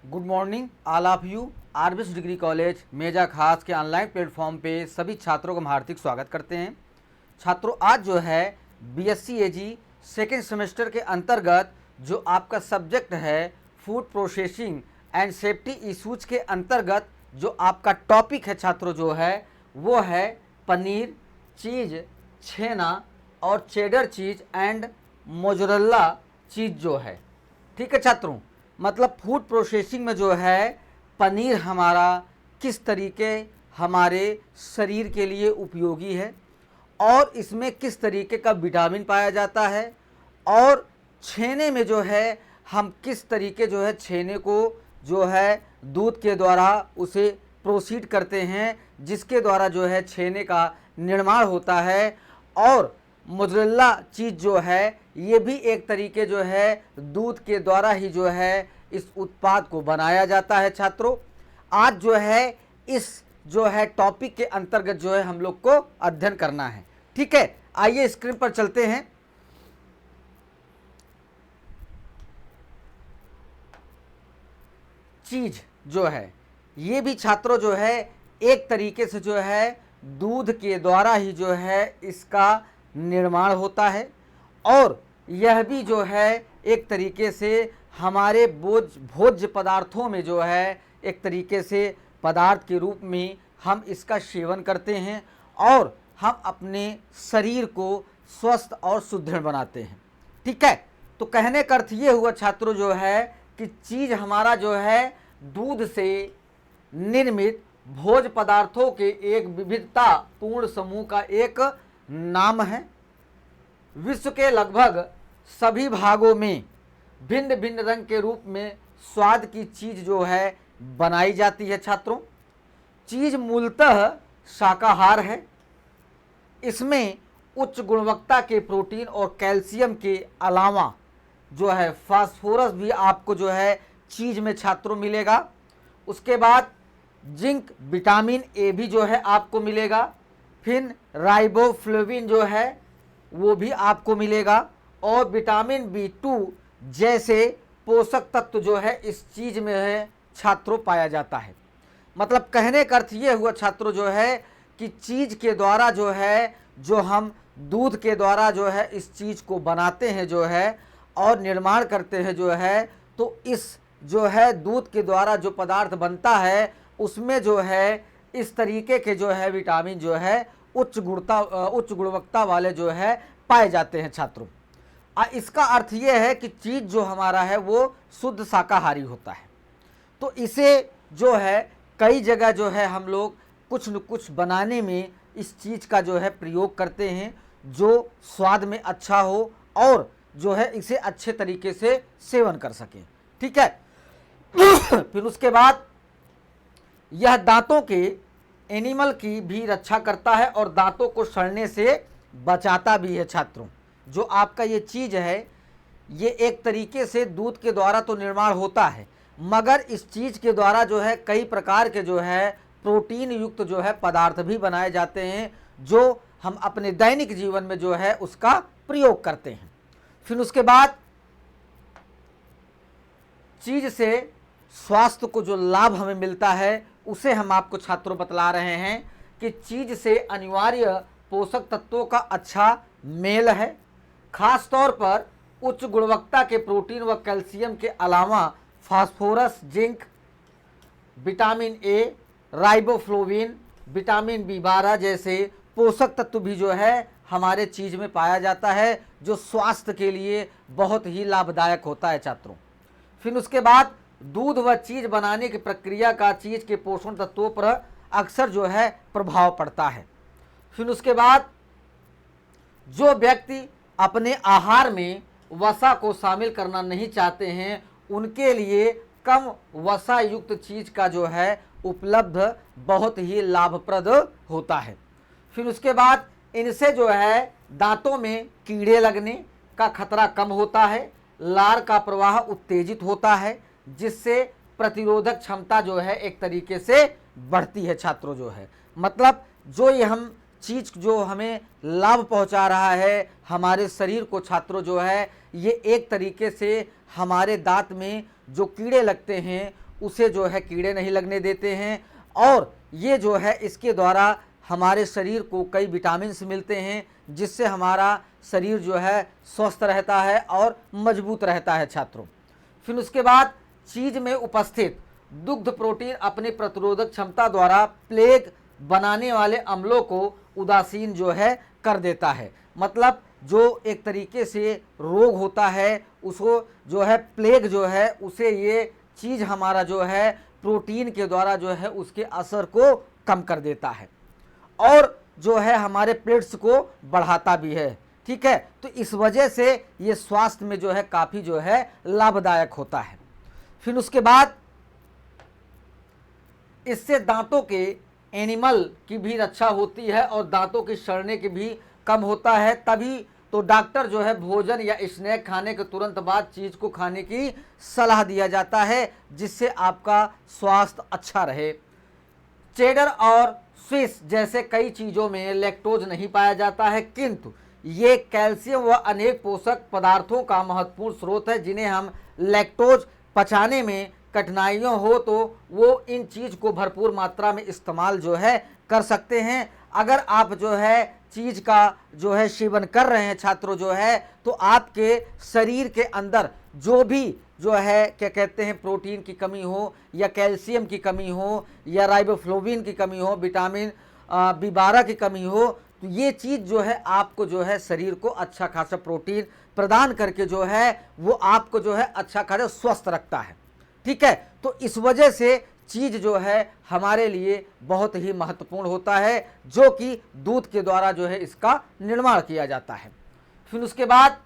Good morning all of you. RBS degree college Meja Khas के online platform पे सभी छात्रों का हम हार्दिक स्वागत करते हैं। छात्रों, आज जो है बीएससी एजी सेकेंड सेमेस्टर के अंतर्गत जो आपका सब्जेक्ट है food processing and safety issues के अंतर्गत जो आपका टॉपिक है छात्रों जो है वो है पनीर, चीज़, छेना और cheddar cheese and mozzarella cheese जो है। ठीक है छात्रों, मतलब फूड प्रोसेसिंग में जो है पनीर हमारा किस तरीके हमारे शरीर के लिए उपयोगी है और इसमें किस तरीके का विटामिन पाया जाता है, और छेने में जो है हम किस तरीके जो है छेने को जो है दूध के द्वारा उसे प्रोसीड करते हैं जिसके द्वारा जो है छेने का निर्माण होता है, और मोज़रेला चीज़ जो है ये भी एक तरीके जो है दूध के द्वारा ही जो है इस उत्पाद को बनाया जाता है। छात्रों, आज जो है इस जो है टॉपिक के अंतर्गत जो है हम लोग को अध्ययन करना है। ठीक है, आइए स्क्रीन पर चलते हैं। चीज़ जो है ये भी छात्रों जो है एक तरीके से जो है दूध के द्वारा ही जो है इसका निर्माण होता है, और यह भी जो है एक तरीके से हमारे भोज्य पदार्थों में जो है एक तरीके से पदार्थ के रूप में हम इसका सेवन करते हैं और हम अपने शरीर को स्वस्थ और सुदृढ़ बनाते हैं। ठीक है, तो कहने का अर्थ ये हुआ छात्रों जो है कि चीज़ हमारा जो है दूध से निर्मित भोज्य पदार्थों के एक विविधता पूर्ण समूह का एक नाम है। विश्व के लगभग सभी भागों में भिन्न भिन्न रंग के रूप में स्वाद की चीज़ जो है बनाई जाती है। छात्रों, चीज़ मूलतः शाकाहार है। इसमें उच्च गुणवत्ता के प्रोटीन और कैल्शियम के अलावा जो है फास्फोरस भी आपको जो है चीज़ में छात्रों मिलेगा। उसके बाद जिंक, विटामिन ए भी जो है आपको मिलेगा। फिर राइबोफ्लेविन जो है वो भी आपको मिलेगा, और विटामिन B2 जैसे पोषक तत्व जो है इस चीज़ में है छात्रों पाया जाता है। मतलब कहने का अर्थ ये हुआ छात्रों जो है कि चीज़ के द्वारा जो है जो हम दूध के द्वारा जो है इस चीज़ को बनाते हैं जो है और निर्माण करते हैं जो है, तो इस जो है दूध के द्वारा जो पदार्थ बनता है उसमें जो है इस तरीके के जो है विटामिन जो है उच्च गुणवत्ता वाले जो है पाए जाते हैं। छात्रों, इसका अर्थ ये है कि चीज़ जो हमारा है वो शुद्ध शाकाहारी होता है। तो इसे जो है कई जगह जो है हम लोग कुछ न कुछ बनाने में इस चीज़ का जो है प्रयोग करते हैं जो स्वाद में अच्छा हो और जो है इसे अच्छे तरीके से सेवन कर सकें। ठीक है, फिर उसके बाद यह दांतों के एनिमल की भी रक्षा करता है और दांतों को सड़ने से बचाता भी है। छात्रों, जो आपका ये चीज़ है ये एक तरीके से दूध के द्वारा तो निर्माण होता है, मगर इस चीज़ के द्वारा जो है कई प्रकार के जो है प्रोटीन युक्त जो है पदार्थ भी बनाए जाते हैं जो हम अपने दैनिक जीवन में जो है उसका प्रयोग करते हैं। फिर उसके बाद चीज़ से स्वास्थ्य को जो लाभ हमें मिलता है उसे हम आपको छात्रों बतला रहे हैं कि चीज़ से अनिवार्य पोषक तत्वों का अच्छा मेल है। खास तौर पर उच्च गुणवत्ता के प्रोटीन व कैल्शियम के अलावा phosphorus, zinc, vitamin A, riboflavin, vitamin B12 जैसे पोषक तत्व भी जो है हमारे चीज़ में पाया जाता है जो स्वास्थ्य के लिए बहुत ही लाभदायक होता है। छात्रों, फिर उसके बाद दूध व चीज़ बनाने की प्रक्रिया का चीज़ के पोषण तत्वों पर अक्सर जो है प्रभाव पड़ता है। फिर उसके बाद जो व्यक्ति अपने आहार में वसा को शामिल करना नहीं चाहते हैं उनके लिए कम वसा युक्त चीज़ का जो है उपलब्ध बहुत ही लाभप्रद होता है। फिर उसके बाद इनसे जो है दांतों में कीड़े लगने का खतरा कम होता है, लार का प्रवाह उत्तेजित होता है जिससे प्रतिरोधक क्षमता जो है एक तरीके से बढ़ती है। छात्रों, जो है मतलब जो ये हम चीज़ जो हमें लाभ पहुंचा रहा है हमारे शरीर को छात्रों जो है ये एक तरीके से हमारे दांत में जो कीड़े लगते हैं उसे जो है कीड़े नहीं लगने देते हैं, और ये जो है इसके द्वारा हमारे शरीर को कई विटामिन्स मिलते हैं, जिससे हमारा शरीर जो है स्वस्थ रहता है और मजबूत रहता है छात्रों। फिर उसके बाद चीज़ में उपस्थित दुग्ध प्रोटीन अपनी प्रतिरोधक क्षमता द्वारा प्लेग बनाने वाले अम्लों को उदासीन जो है कर देता है। मतलब जो एक तरीके से रोग होता है उसको जो है प्लेग जो है उसे ये चीज़ हमारा जो है प्रोटीन के द्वारा जो है उसके असर को कम कर देता है, और जो है हमारे प्लेट्स को बढ़ाता भी है। ठीक है, तो इस वजह से ये स्वास्थ्य में जो है काफ़ी जो है लाभदायक होता है। फिर उसके बाद इससे दांतों के एनिमल की भी रक्षा होती है और दांतों की सड़ने की भी कम होता है। तभी तो डॉक्टर जो है भोजन या स्नैक खाने के तुरंत बाद चीज़ को खाने की सलाह दिया जाता है, जिससे आपका स्वास्थ्य अच्छा रहे। चेडर और स्विस जैसे कई चीज़ों में लैक्टोज नहीं पाया जाता है, किंतु ये कैल्शियम व अनेक पोषक पदार्थों का महत्वपूर्ण स्रोत है, जिन्हें हम लैक्टोज पचाने में कठिनाइयाँ हो तो वो इन चीज़ को भरपूर मात्रा में इस्तेमाल जो है कर सकते हैं। अगर आप जो है चीज़ का जो है सेवन कर रहे हैं छात्रों जो है, तो आपके शरीर के अंदर जो भी जो है क्या कहते हैं प्रोटीन की कमी हो या कैल्शियम की कमी हो या राइबोफ्लोविन की कमी हो, विटामिन B12 की कमी हो, तो ये चीज़ जो है आपको जो है शरीर को अच्छा खासा प्रोटीन प्रदान करके जो है वो आपको जो है अच्छा खासा स्वस्थ रखता है। ठीक है, तो इस वजह से चीज़ जो है हमारे लिए बहुत ही महत्वपूर्ण होता है, जो कि दूध के द्वारा जो है इसका निर्माण किया जाता है। फिर उसके बाद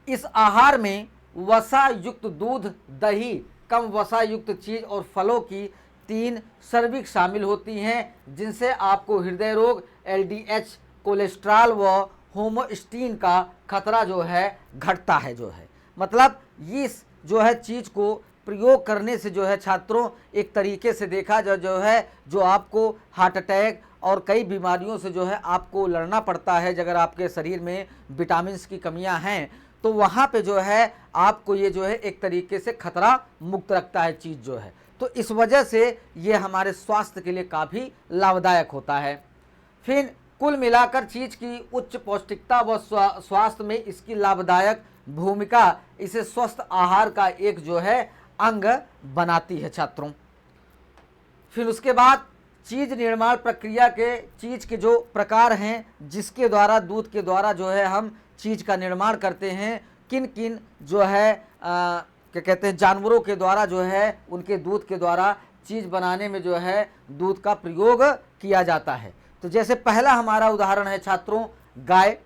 इस आहार में वसा युक्त दूध, दही, कम वसा युक्त चीज़ और फलों की 3 सर्विक शामिल होती हैं, जिनसे आपको हृदय रोग, LDH, कोलेस्ट्रॉल व होमोस्टीन का खतरा जो है घटता है जो है। मतलब इस जो है चीज़ को प्रयोग करने से जो है छात्रों एक तरीके से देखा जो है जो आपको हार्ट अटैक और कई बीमारियों से जो है आपको लड़ना पड़ता है, अगर आपके शरीर में विटामिन्स की कमियां हैं तो वहाँ पे जो है आपको ये जो है एक तरीके से खतरा मुक्त रखता है चीज़ जो है। तो इस वजह से ये हमारे स्वास्थ्य के लिए काफ़ी लाभदायक होता है। फिर कुल मिलाकर चीज़ की उच्च पौष्टिकता व स्वास्थ्य में इसकी लाभदायक भूमिका इसे स्वस्थ आहार का एक जो है अंग बनाती है छात्रों। फिर उसके बाद चीज़ निर्माण प्रक्रिया के चीज़ के जो प्रकार हैं जिसके द्वारा दूध के द्वारा जो है हम चीज़ का निर्माण करते हैं, किन किन जो है क्या कहते हैं जानवरों के द्वारा जो है उनके दूध के द्वारा चीज़ बनाने में जो है दूध का प्रयोग किया जाता है। तो जैसे पहला हमारा उदाहरण है छात्रों गाय,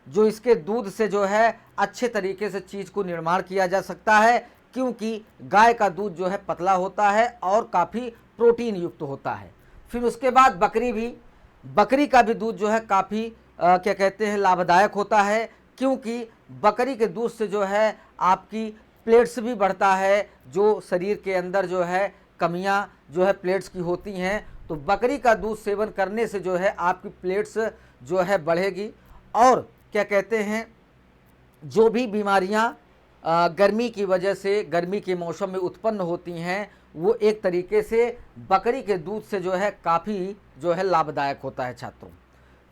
जो इसके दूध से जो है अच्छे तरीके से चीज़ को निर्माण किया जा सकता है, क्योंकि गाय का दूध जो है पतला होता है और काफ़ी प्रोटीन युक्त होता है। फिर उसके बाद बकरी का भी दूध जो है काफ़ी क्या कहते हैं लाभदायक होता है, क्योंकि बकरी के दूध से जो है आपकी प्लेट्स भी बढ़ता है, जो शरीर के अंदर जो है कमियां जो है प्लेट्स की होती हैं, तो बकरी का दूध सेवन करने से जो है आपकी प्लेट्स जो है बढ़ेगी। और क्या कहते हैं जो भी बीमारियां गर्मी की वजह से गर्मी के मौसम में उत्पन्न होती हैं वो एक तरीके से बकरी के दूध से जो है काफ़ी जो है लाभदायक होता है छात्रों।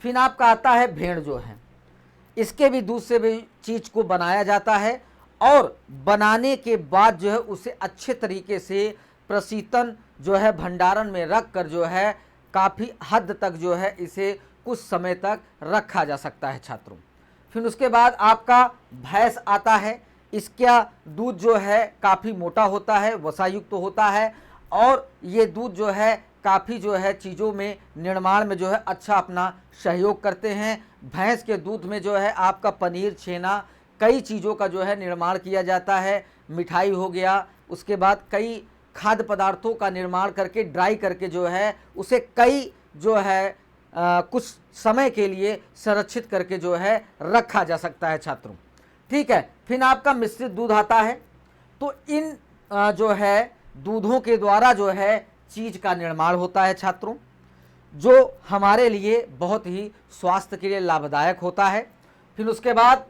फिर आपका आता है भेड़ जो है, इसके भी दूध से भी चीज़ को बनाया जाता है और बनाने के बाद जो है उसे अच्छे तरीके से प्रशीतन जो है भंडारण में रख कर जो है काफ़ी हद तक जो है इसे कुछ समय तक रखा जा सकता है छात्रों। फिर उसके बाद आपका भैंस आता है, इसका दूध जो है काफ़ी मोटा होता है, वसायुक्त होता है और ये दूध जो है काफ़ी जो है चीज़ों में निर्माण में जो है अच्छा अपना सहयोग करते हैं। भैंस के दूध में जो है आपका पनीर, छेना, कई चीज़ों का जो है निर्माण किया जाता है, मिठाई हो गया, उसके बाद कई खाद्य पदार्थों का निर्माण करके ड्राई करके जो है उसे कई जो है कुछ समय के लिए संरक्षित करके जो है रखा जा सकता है छात्रों। ठीक है, फिर आपका मिश्रित दूध आता है, तो इन जो है दूधों के द्वारा जो है चीज़ का निर्माण होता है छात्रों, जो हमारे लिए बहुत ही स्वास्थ्य के लिए लाभदायक होता है। फिर उसके बाद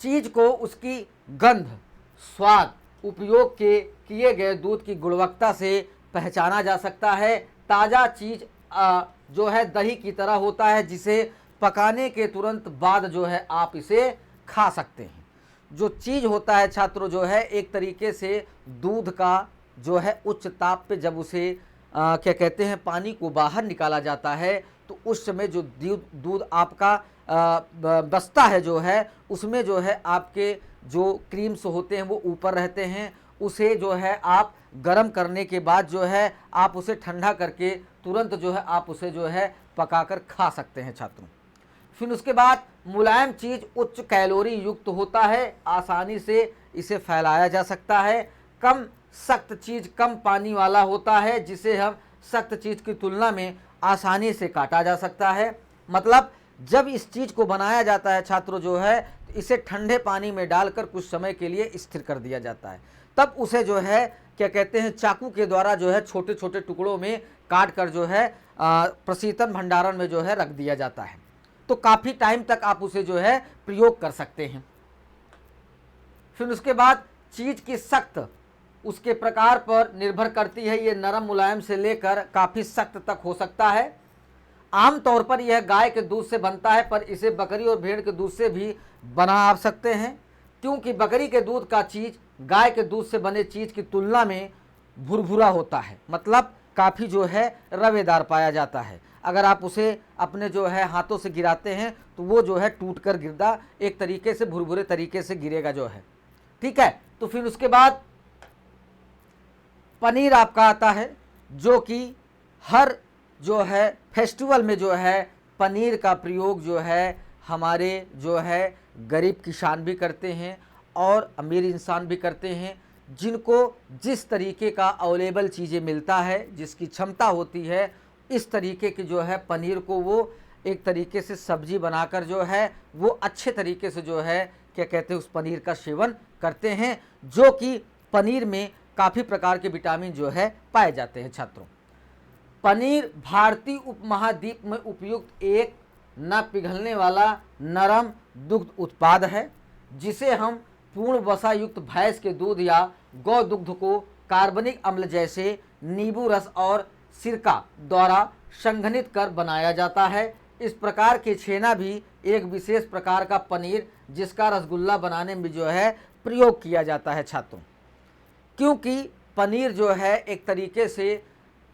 चीज़ को उसकी गंध, स्वाद उपयोग के किए गए दूध की गुणवत्ता से पहचाना जा सकता है। ताज़ा चीज़ जो है दही की तरह होता है, जिसे पकाने के तुरंत बाद जो है आप इसे खा सकते हैं। जो चीज़ होता है छात्रों जो है एक तरीके से दूध का जो है उच्च ताप पे जब उसे क्या कहते हैं पानी को बाहर निकाला जाता है, तो उस समय जो दूध आपका बचता है जो है उसमें जो है आपके जो क्रीम्स होते हैं वो ऊपर रहते हैं। उसे जो है आप गर्म करने के बाद जो है आप उसे ठंडा करके तुरंत जो है आप उसे जो है पकाकर खा सकते हैं छात्रों। फिर उसके बाद मुलायम चीज़ उच्च कैलोरी युक्त होता है, आसानी से इसे फैलाया जा सकता है। कम सख्त चीज़ कम पानी वाला होता है, जिसे हम सख्त चीज़ की तुलना में आसानी से काटा जा सकता है। मतलब जब इस चीज़ को बनाया जाता है छात्रों जो है तो इसे ठंडे पानी में डालकर कुछ समय के लिए स्थिर कर दिया जाता है, तब उसे जो है क्या कहते हैं चाकू के द्वारा जो है छोटे छोटे टुकड़ों में काट कर जो है प्रशीतन भंडारण में जो है रख दिया जाता है। तो काफ़ी टाइम तक आप उसे जो है प्रयोग कर सकते हैं। फिर उसके बाद चीज़ की सख्त उसके प्रकार पर निर्भर करती है, ये नरम मुलायम से लेकर काफ़ी सख्त तक हो सकता है। आमतौर पर यह गाय के दूध से बनता है, पर इसे बकरी और भेड़ के दूध से भी बना आप सकते हैं, क्योंकि बकरी के दूध का चीज़ गाय के दूध से बने चीज़ की तुलना में भुरभुरा होता है, मतलब काफ़ी जो है रवेदार पाया जाता है। अगर आप उसे अपने जो है हाथों से गिराते हैं तो वो जो है टूट कर गिरदा एक तरीके से भुरभुरे तरीके से गिरेगा जो है, ठीक है। तो फिर उसके बाद पनीर आपका आता है, जो कि हर जो है फेस्टिवल में जो है पनीर का प्रयोग जो है हमारे जो है गरीब किसान भी करते हैं और अमीर इंसान भी करते हैं। जिनको जिस तरीके का अवेलेबल चीज़ें मिलता है, जिसकी क्षमता होती है, इस तरीके की जो है पनीर को वो एक तरीके से सब्जी बनाकर जो है वो अच्छे तरीके से जो है क्या कहते हैं उस पनीर का सेवन करते हैं, जो कि पनीर में काफ़ी प्रकार के विटामिन जो है पाए जाते हैं छात्रों। पनीर भारतीय उपमहाद्वीप में उपयुक्त एक न पिघलने वाला नरम दुग्ध उत्पाद है, जिसे हम पूर्ण वसा युक्त भैंस के दूध या गौ दुग्ध को कार्बनिक अम्ल जैसे नींबू रस और सिरका द्वारा संघनित कर बनाया जाता है। इस प्रकार के छेना भी एक विशेष प्रकार का पनीर, जिसका रसगुल्ला बनाने में जो है प्रयोग किया जाता है छात्रों। क्योंकि पनीर जो है एक तरीके से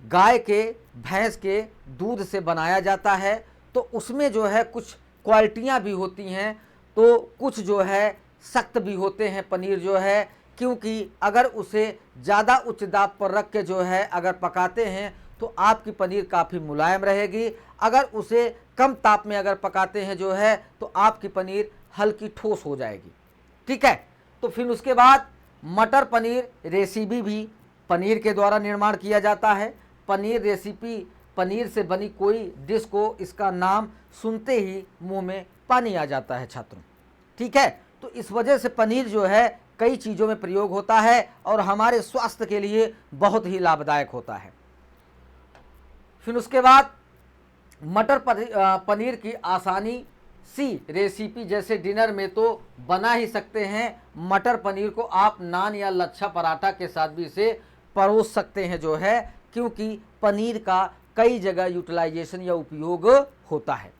गाय के भैंस के दूध से बनाया जाता है, तो उसमें जो है कुछ क्वालिटियाँ भी होती हैं, तो कुछ जो है सख्त भी होते हैं पनीर जो है, क्योंकि अगर उसे ज़्यादा उच्च दाब पर रख के जो है अगर पकाते हैं तो आपकी पनीर काफ़ी मुलायम रहेगी। अगर उसे कम ताप में अगर पकाते हैं जो है तो आपकी पनीर हल्की ठोस हो जाएगी, ठीक है। तो फिर उसके बाद मटर पनीर रेसिपी भी पनीर के द्वारा निर्माण किया जाता है। पनीर रेसिपी पनीर से बनी कोई डिश को इसका नाम सुनते ही मुंह में पानी आ जाता है छात्रों, ठीक है। तो इस वजह से पनीर जो है कई चीज़ों में प्रयोग होता है और हमारे स्वास्थ्य के लिए बहुत ही लाभदायक होता है। फिर उसके बाद मटर पनीर की आसानी सी रेसिपी जैसे डिनर में तो बना ही सकते हैं। मटर पनीर को आप नान या लच्छा पराठा के साथ भी इसे परोस सकते हैं जो है, क्योंकि पनीर का कई जगह यूटिलाइजेशन या उपयोग होता है।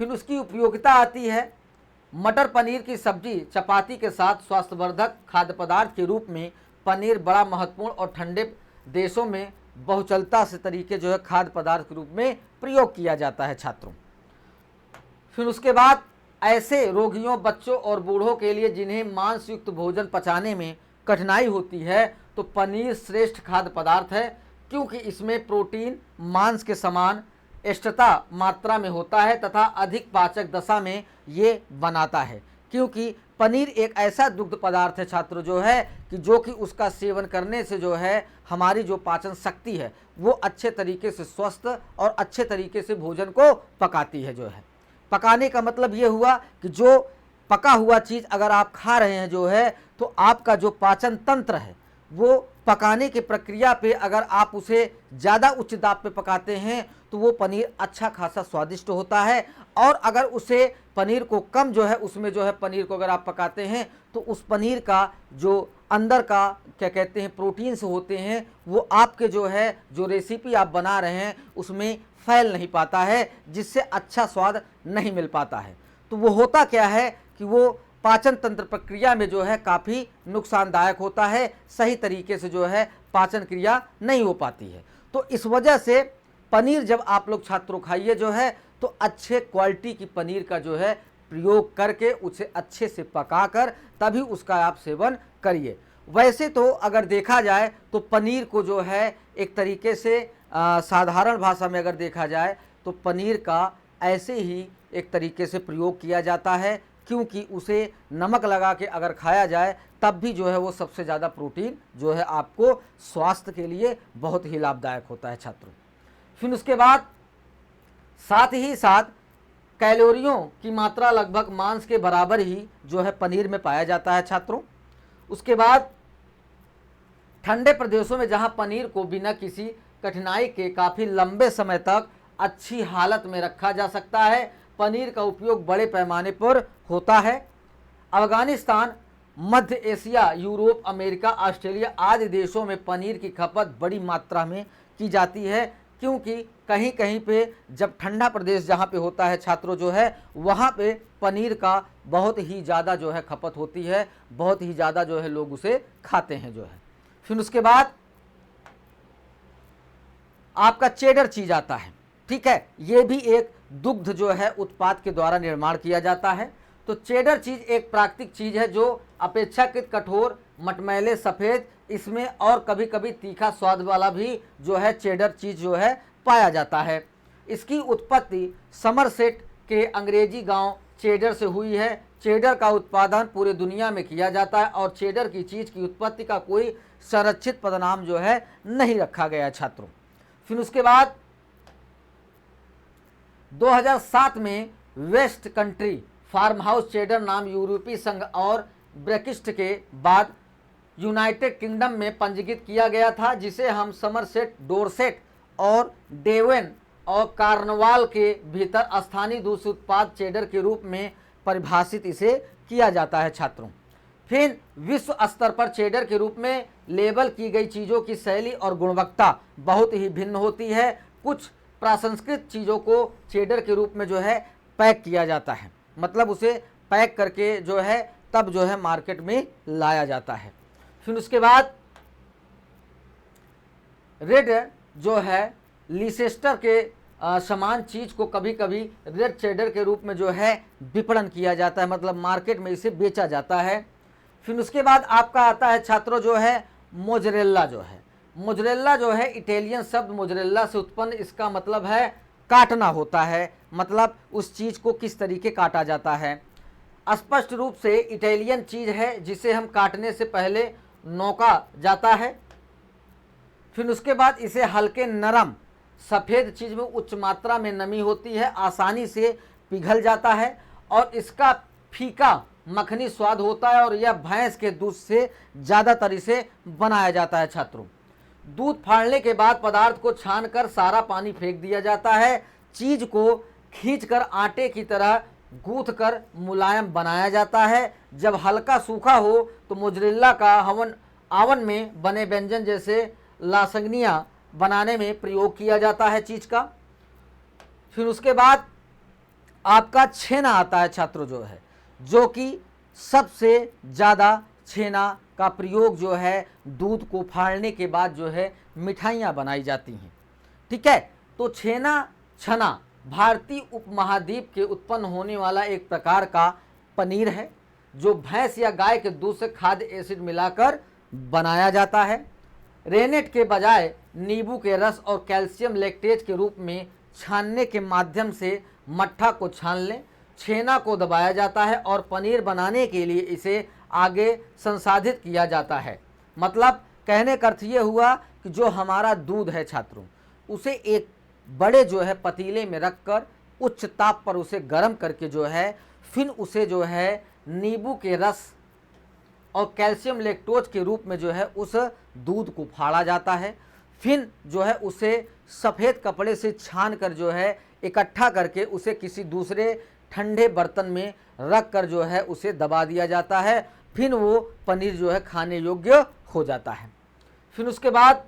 फिर उसकी उपयोगिता आती है। मटर पनीर की सब्जी चपाती के साथ स्वास्थ्यवर्धक खाद्य पदार्थ के रूप में पनीर बड़ा महत्वपूर्ण और ठंडे देशों में बहुचलता से तरीके जो है खाद्य पदार्थ के रूप में प्रयोग किया जाता है छात्रों। फिर उसके बाद ऐसे रोगियों, बच्चों और बूढ़ों के लिए जिन्हें मांस युक्त भोजन पचाने में कठिनाई होती है, तो पनीर श्रेष्ठ खाद्य पदार्थ है, क्योंकि इसमें प्रोटीन मांस के समान एष्टता मात्रा में होता है तथा अधिक पाचक दशा में ये बनाता है। क्योंकि पनीर एक ऐसा दुग्ध पदार्थ है छात्रों जो है कि जो कि उसका सेवन करने से जो है हमारी जो पाचन शक्ति है वो अच्छे तरीके से स्वस्थ और अच्छे तरीके से भोजन को पकाती है जो है। पकाने का मतलब ये हुआ कि जो पका हुआ चीज़ अगर आप खा रहे हैं जो है तो आपका जो पाचन तंत्र है वो पकाने की प्रक्रिया पे अगर आप उसे ज़्यादा उच्च दाब पे पकाते हैं तो वो पनीर अच्छा खासा स्वादिष्ट होता है और अगर उसे पनीर को कम जो है उसमें जो है पनीर को अगर आप पकाते हैं तो उस पनीर का जो अंदर का क्या कहते हैं प्रोटीन्स होते हैं वो आपके जो है जो रेसिपी आप बना रहे हैं उसमें फैल नहीं पाता है, जिससे अच्छा स्वाद नहीं मिल पाता है। तो वो होता क्या है कि वो पाचन तंत्र प्रक्रिया में जो है काफ़ी नुकसानदायक होता है, सही तरीके से जो है पाचन क्रिया नहीं हो पाती है। तो इस वजह से पनीर जब आप लोग छात्रों खाइए जो है तो अच्छे क्वालिटी की पनीर का जो है प्रयोग करके उसे अच्छे से पकाकर तभी उसका आप सेवन करिए। वैसे तो अगर देखा जाए तो पनीर को जो है एक तरीके से साधारण भाषा में अगर देखा जाए तो पनीर का ऐसे ही एक तरीके से प्रयोग किया जाता है, क्योंकि उसे नमक लगा के अगर खाया जाए तब भी जो है वो सबसे ज़्यादा प्रोटीन जो है आपको स्वास्थ्य के लिए बहुत ही लाभदायक होता है छात्रों। फिर उसके बाद साथ ही साथ कैलोरियों की मात्रा लगभग मांस के बराबर ही जो है पनीर में पाया जाता है छात्रों। उसके बाद ठंडे प्रदेशों में जहां पनीर को बिना किसी कठिनाई के काफ़ी लंबे समय तक अच्छी हालत में रखा जा सकता है, पनीर का उपयोग बड़े पैमाने पर होता है। अफगानिस्तान, मध्य एशिया, यूरोप, अमेरिका, ऑस्ट्रेलिया आदि देशों में पनीर की खपत बड़ी मात्रा में की जाती है, क्योंकि कहीं कहीं पे जब ठंडा प्रदेश जहाँ पे होता है छात्रों जो है वहाँ पे पनीर का बहुत ही ज़्यादा जो है खपत होती है, बहुत ही ज़्यादा जो है लोग उसे खाते हैं जो है। फिर उसके बाद आपका चेडर चीज आता है, ठीक है, ये भी एक दुग्ध जो है उत्पाद के द्वारा निर्माण किया जाता है। तो चेडर चीज एक प्राकृतिक चीज है जो अपेक्षाकृत कठोर, मटमैले, सफ़ेद, इसमें और कभी कभी तीखा स्वाद वाला भी जो है चेडर चीज जो है पाया जाता है। इसकी उत्पत्ति समरसेट के अंग्रेजी गांव चेडर से हुई है। चेडर का उत्पादन पूरे दुनिया में किया जाता है और चेडर की चीज़ की उत्पत्ति का कोई संरक्षित पदनाम जो है नहीं रखा गया छात्रों। फिर उसके बाद 2007 में West Country farm house cheddar नाम यूरोपीय संघ और ब्रेक्सिट के बाद यूनाइटेड किंगडम में पंजीकृत किया गया था, जिसे हम समरसेट, डोरसेट और डेवन और कार्नवाल के भीतर स्थानीय दूध उत्पाद चेडर के रूप में परिभाषित इसे किया जाता है छात्रों। फिर विश्व स्तर पर चेडर के रूप में लेबल की गई चीज़ों की शैली और गुणवत्ता बहुत ही भिन्न होती है। कुछ प्रसंस्कृत चीज़ों को चेडर के रूप में जो है पैक किया जाता है, मतलब उसे पैक करके जो है तब जो है मार्केट में लाया जाता है। फिर उसके बाद रेड जो है लीसेस्टर के समान चीज़ को कभी कभी रेड चेडर के रूप में जो है विपणन किया जाता है, मतलब मार्केट में इसे बेचा जाता है। फिर उसके बाद आपका आता है छात्रों जो है मोजरेला जो है। मोजरेला जो है इटालियन शब्द मोजरेला से उत्पन्न, इसका मतलब है काटना होता है, मतलब उस चीज़ को किस तरीके काटा जाता है। स्पष्ट रूप से इटालियन चीज़ है जिसे हम काटने से पहले नोका जाता है। फिर उसके बाद इसे हल्के नरम सफ़ेद चीज़ में उच्च मात्रा में नमी होती है, आसानी से पिघल जाता है और इसका फीका मक्खनी स्वाद होता है और यह भैंस के दूध से ज़्यादातर इसे बनाया जाता है छात्रों। दूध फाड़ने के बाद पदार्थ को छानकर सारा पानी फेंक दिया जाता है। चीज़ को खींचकर आटे की तरह गूंथ कर मुलायम बनाया जाता है। जब हल्का सूखा हो तो मोजरेला का ओवन में बने व्यंजन जैसे लासग्निया बनाने में प्रयोग किया जाता है चीज़ का। फिर उसके बाद आपका छेना आता है छात्रों जो है, जो कि सबसे ज़्यादा छेना का प्रयोग जो है दूध को फाड़ने के बाद जो है मिठाइयाँ बनाई जाती हैं, ठीक है। तो छेना भारतीय उपमहाद्वीप के उत्पन्न होने वाला एक प्रकार का पनीर है जो भैंस या गाय के दूध से खाद्य एसिड मिलाकर बनाया जाता है। रेनेट के बजाय नींबू के रस और कैल्शियम लैक्टेज के रूप में छानने के माध्यम से मट्ठा को छान लें, छेना को दबाया जाता है और पनीर बनाने के लिए इसे आगे संसाधित किया जाता है। मतलब कहने का अर्थ ये हुआ कि जो हमारा दूध है छात्रों, उसे एक बड़े जो है पतीले में रखकर उच्च ताप पर उसे गर्म करके जो है फिर उसे जो है नींबू के रस और कैल्शियम लैक्टोज के रूप में जो है उस दूध को फाड़ा जाता है। फिर जो है उसे सफ़ेद कपड़े से छान कर जो है इकट्ठा करके उसे किसी दूसरे ठंडे बर्तन में रख कर जो है उसे दबा दिया जाता है। फिर वो पनीर जो है खाने योग्य हो जाता है। फिर उसके बाद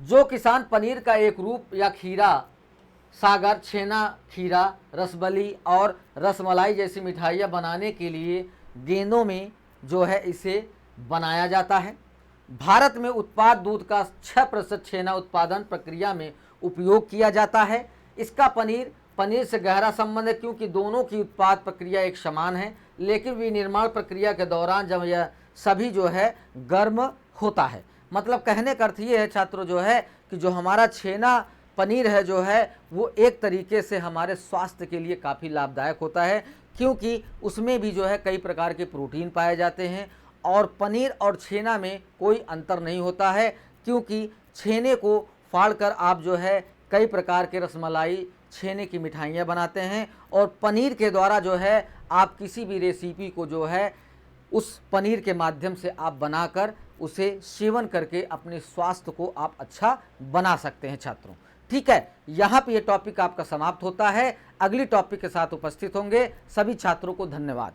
जो किसान पनीर का एक रूप या खीरा, सागर, छेना, खीरा, रसबली और रसमलाई जैसी मिठाइयाँ बनाने के लिए गेंदों में जो है इसे बनाया जाता है। भारत में उत्पाद दूध का 6% छेना उत्पादन प्रक्रिया में उपयोग किया जाता है। इसका पनीर से गहरा संबंध है, क्योंकि दोनों की उत्पाद प्रक्रिया एक समान है, लेकिन विनिर्माण प्रक्रिया के दौरान जब यह सभी जो है गर्म होता है। मतलब कहने का अर्थ ये है छात्रों जो है कि जो हमारा छेना पनीर है जो है वो एक तरीके से हमारे स्वास्थ्य के लिए काफ़ी लाभदायक होता है, क्योंकि उसमें भी जो है कई प्रकार के प्रोटीन पाए जाते हैं। और पनीर और छेना में कोई अंतर नहीं होता है, क्योंकि छेने को फाड़कर आप जो है कई प्रकार के रसमलाई, छेने की मिठाइयाँ बनाते हैं, और पनीर के द्वारा जो है आप किसी भी रेसिपी को जो है उस पनीर के माध्यम से आप बनाकर उसे सेवन करके अपने स्वास्थ्य को आप अच्छा बना सकते हैं छात्रों। ठीक है, यहाँ पे ये टॉपिक आपका समाप्त होता है। अगली टॉपिक के साथ उपस्थित होंगे। सभी छात्रों को धन्यवाद।